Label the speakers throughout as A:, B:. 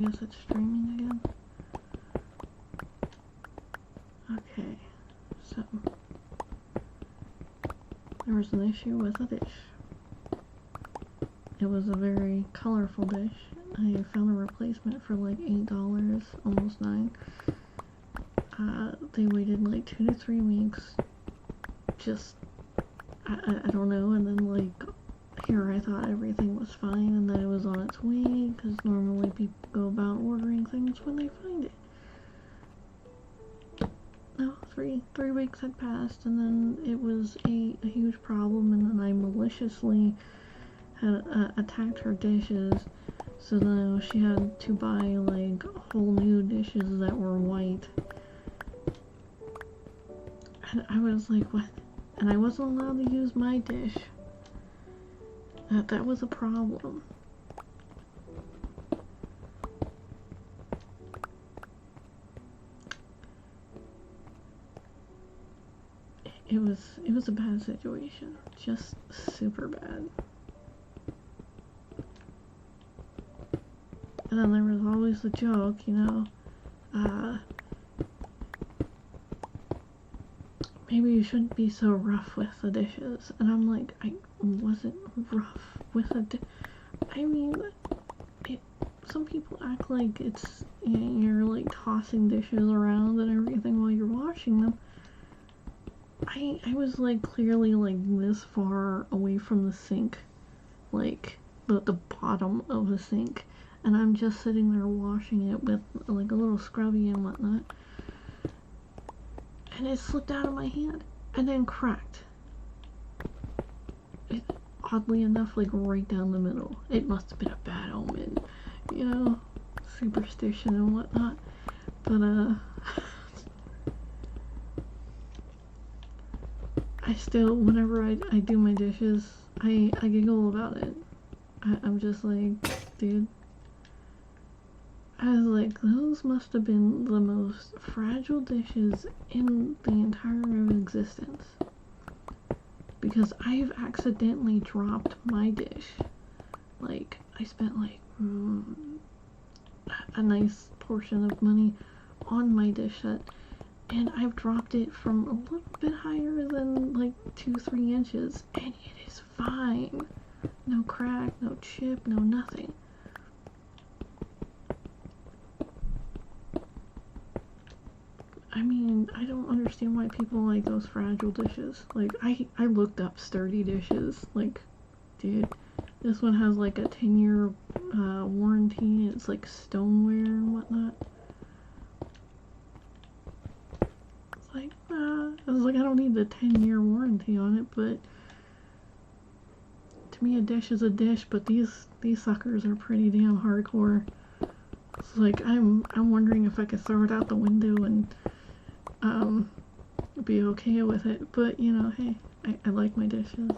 A: guess it's streaming again. Okay, so there was an issue with a dish. It was a very colorful dish. I found a replacement for like $8, almost $9. They waited like 2 to 3 weeks. Just, I don't know, and then like, here I thought everything was fine and that it was on its way, because normally people go about ordering things when they find it. No, three weeks had passed, and then it was a huge problem, and then I maliciously had attacked her dishes, so now she had to buy like whole new dishes that were white. And I was like, what? And I wasn't allowed to use my dish. That was a problem. It was a bad situation. Just super bad. And then there was always the joke, you know, maybe you shouldn't be so rough with the dishes. And I'm like, I wasn't rough with I mean, some people act like it's, you know, you're like tossing dishes around and everything while you're washing them. I was like clearly like this far away from the sink, like the bottom of the sink, and I'm just sitting there washing it with like a little scrubby and whatnot, and it slipped out of my hand and then cracked. It, oddly enough, like right down the middle. It must have been a bad omen, you know, superstition and whatnot. But I still, whenever I do my dishes, I giggle about it. I'm just like, dude. I was like, those must have been the most fragile dishes in the entire existence. Because I've accidentally dropped my dish. Like, I spent like a nice portion of money on my dish set, and I've dropped it from a little bit higher than like 2-3 inches, and it is fine. No crack, no chip, no nothing. I mean, I don't understand why people like those fragile dishes. Like, I looked up sturdy dishes. Like, dude, this one has like a 10-year warranty. It's like stoneware and whatnot. It's like, I was like, I don't need the 10-year warranty on it, but to me a dish is a dish, but these suckers are pretty damn hardcore. It's like, I'm wondering if I could throw it out the window and be okay with it, but you know, hey, I like my dishes.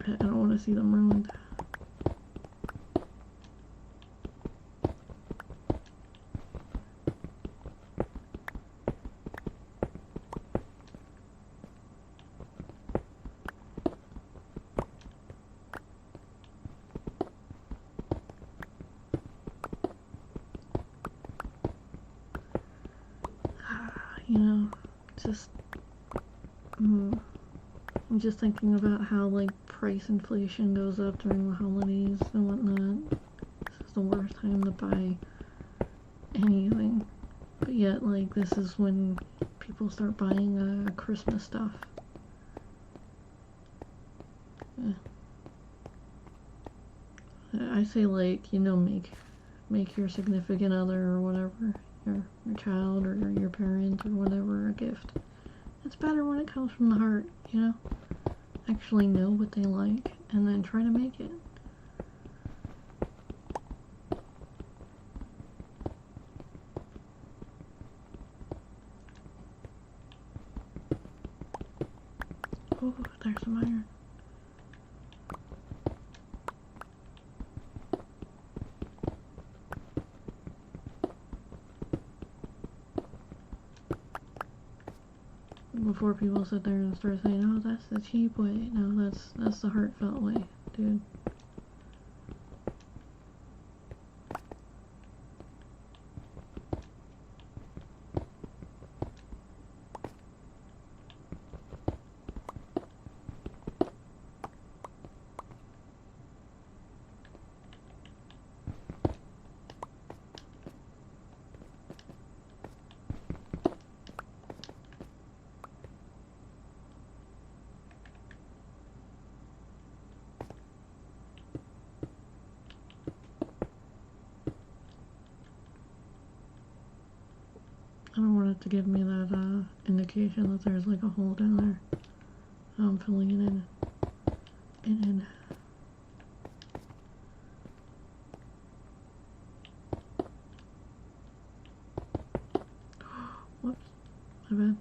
A: I don't want to see them ruined. You know, just I'm just thinking about how like price inflation goes up during the holidays and whatnot. This is the worst time to buy anything, but yet like this is when people start buying Christmas stuff. Yeah. I say, like, you know, make your significant other or whatever, your child or your parent or whatever, a gift. It's better when it comes from the heart, you know? Actually know what they like and then try to make it. Oh, there's some iron. Before people sit there and start saying, oh, that's the cheap way. No, that's the heartfelt way, dude. to give me that indication that there's like a hole down there. I'm filling it in. Whoops, my bad.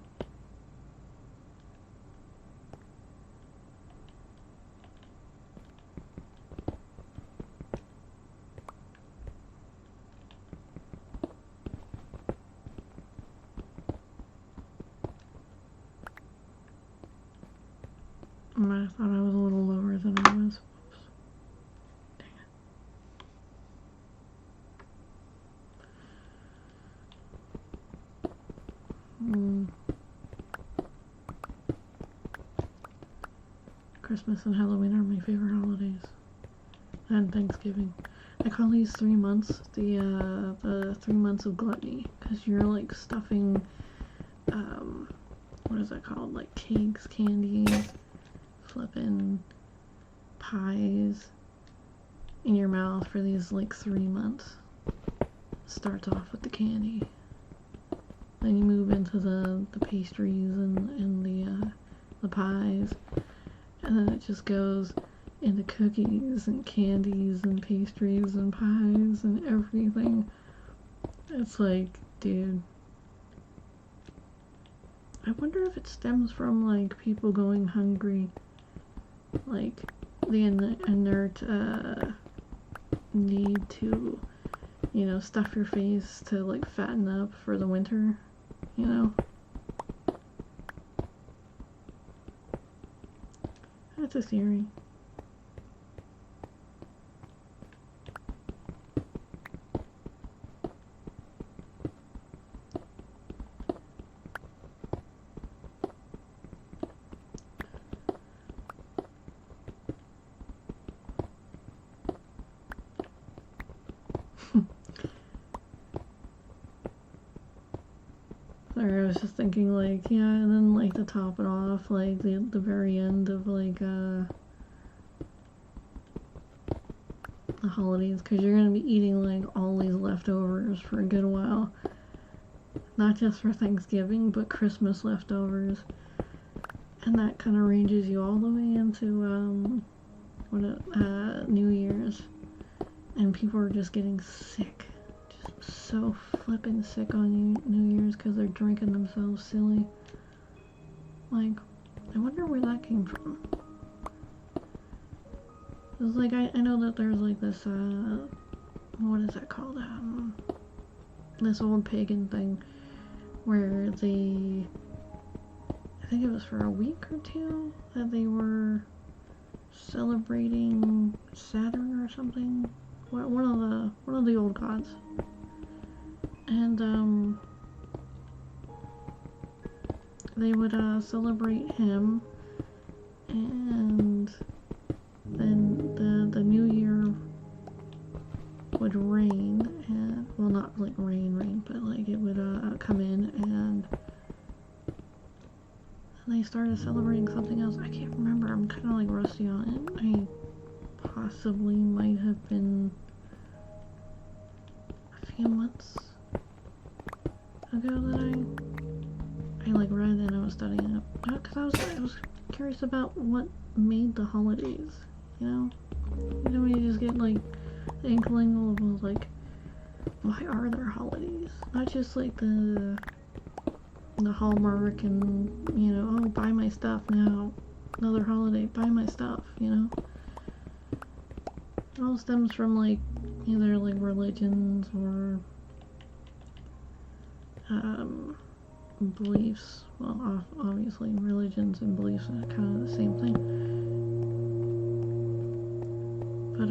A: I thought I was a little lower than I was. Oops. Dang it. Christmas and Halloween are my favorite holidays. And Thanksgiving. I call these 3 months the 3 months of gluttony, because you're like stuffing, what is that called? Like cakes, candies, flippin' pies in your mouth for these like 3 months. Starts off with the candy, then you move into the pastries and the pies, and then it just goes into cookies and candies and pastries and pies and everything. It's like, dude, I wonder if it stems from like people going hungry, like the inert need to, you know, stuff your face to like fatten up for the winter, you know? That's a theory. Sorry, I was just thinking, like, yeah, and then, like, to top it off, like, the very end of, like, the holidays, because you're going to be eating, like, all these leftovers for a good while. Not just for Thanksgiving, but Christmas leftovers. And that kind of ranges you all the way into, New Year's. And people are just getting sick. So flippin' sick on New Year's because they're drinking themselves silly. Like, I wonder where that came from. It's like, I know that there's like this, what is that called? This old pagan thing where they, I think it was for a week or two, that they were celebrating Saturn or something. One of the old gods. And, they would, celebrate him, and then the new year would rain, and, well, not like rain, but like it would, come in, and they started celebrating something else. I can't remember, I'm kind of like rusty on it. I possibly might have been a few months ago that I like read and I was studying it, because I was curious about what made the holidays, you know? You know, you just get like the inkling of like, why are there holidays? Not just like the Hallmark and, you know, oh, buy my stuff now, another holiday, buy my stuff, you know? It all stems from like either like religions or beliefs. Well, obviously religions and beliefs are kind of the same thing. But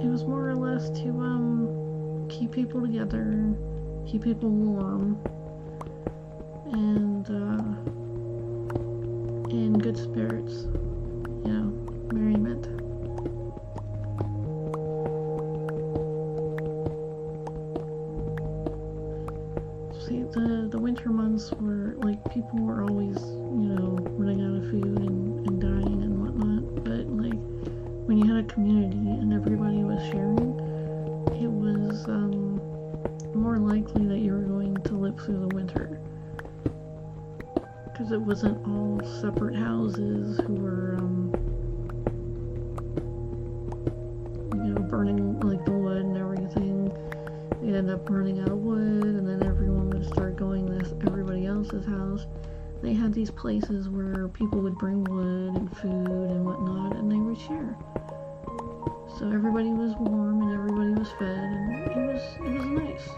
A: it was more or less to keep people together, keep people warm, and in good spirits, you know, merriment. See, the winter months were, like, people were always, you know, running out of food and dying and whatnot, but, like, when you had a community and everybody was sharing, it was, more likely that you were going to live through the winter. Because it wasn't all separate houses who were, burning, like, the wood and everything. They'd end up running out of wood, and then everyone would start going to everybody else's house. They had these places where people would bring wood and food and whatnot, and they would share. So everybody was warm and everybody was fed, and it was nice.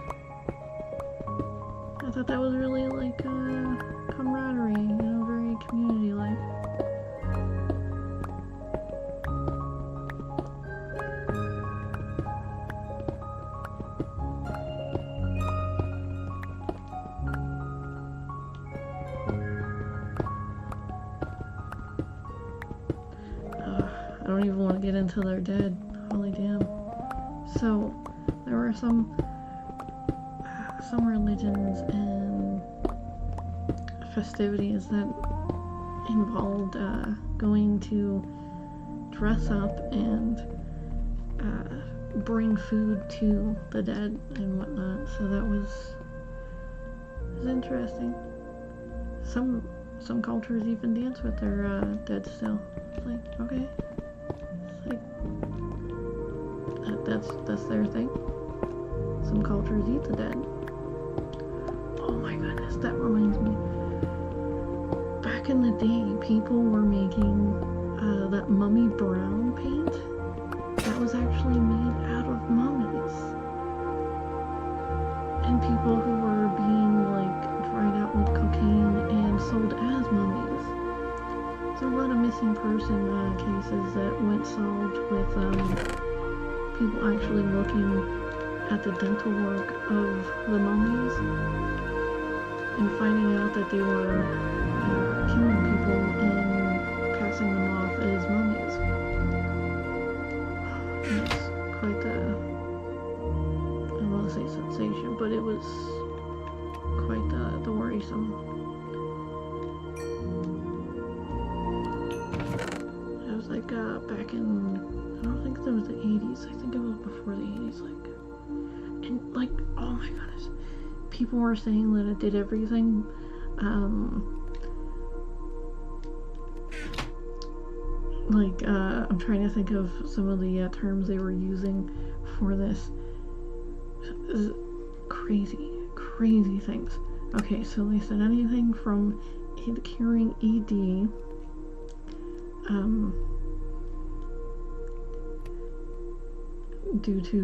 A: I thought that was really like camaraderie, very community-like. I don't even want to get into their dead. Holy damn. So, there were some religions and festivities that involved going to dress up and bring food to the dead and whatnot. So that was interesting. Some cultures even dance with their dead still. It's like, okay. That's their thing. Some cultures eat the dead. Oh my goodness, that reminds me. Back in the day, people were making that mummy brown paint that was actually made out of mummies. And people who were being like dried out with cocaine and sold as mummies. There's a lot of missing person cases that went solved with people actually looking at the dental work of the mummies and finding out that they were killing people and passing them off as mummies. It's quite the, I don't want to say sensation, but it was quite the worrisome. It was like back in, I don't think it was the 80s, I think it was before the 80s, oh my goodness, people were saying that it did everything, I'm trying to think of some of the terms they were using for this. Crazy things. Okay, so they said anything from it curing ED, due to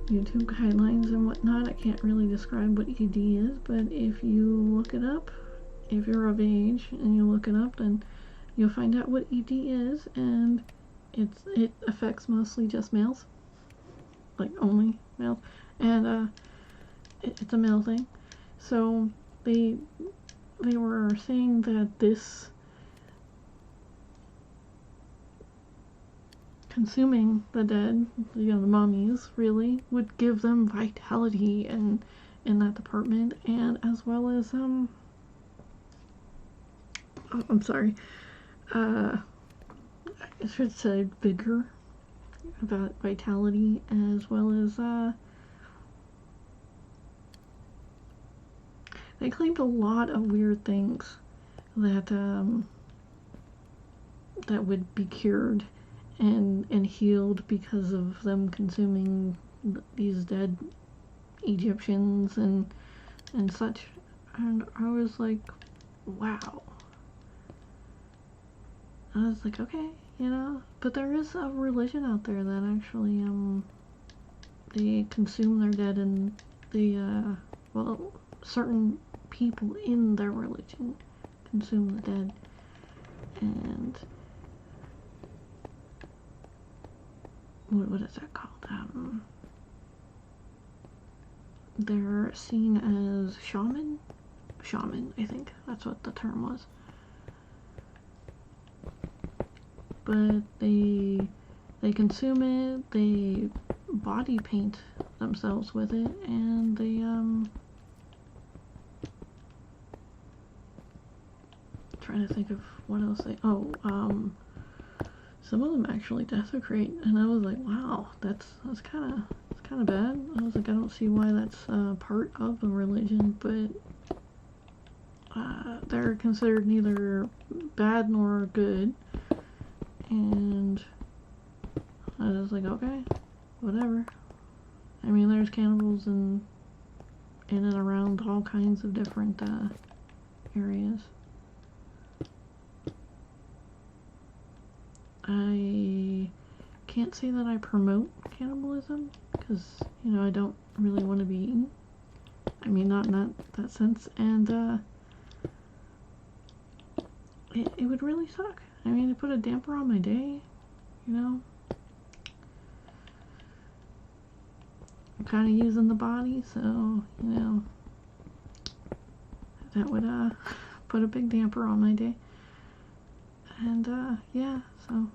A: YouTube guidelines and whatnot. I can't really describe what ED is, but if you look it up, if you're of age and you look it up, then you'll find out what ED is, and it affects mostly just males, like only males, and it's a male thing. So they were saying that this consuming the dead, the mummies, really would give them vitality in that department, and as well as I'm sorry, I should say vigor, about vitality, as well as they claimed a lot of weird things that that would be cured and healed because of them consuming these dead Egyptians and such. And I was like, wow. I was like, okay, but there is a religion out there that actually they consume their dead, and they certain people in their religion consume the dead, and what is that called? They're seen as shaman, I think that's what the term was. But they consume it, they body paint themselves with it, and they trying to think of what else some of them actually desecrate, and I was like, wow, that's kind kind of bad. I was like, I don't see why that's part of a religion, but they're considered neither bad nor good. And I was like, okay, whatever. I mean, there's cannibals in and around all kinds of different areas. I can't say that I promote cannibalism, because, you know, I don't really want to be eaten. I mean, not in that sense. And it would really suck. I mean, it put a damper on my day, you know. I'm kind of using the body, so, you know, that would put a big damper on my day. And yeah, so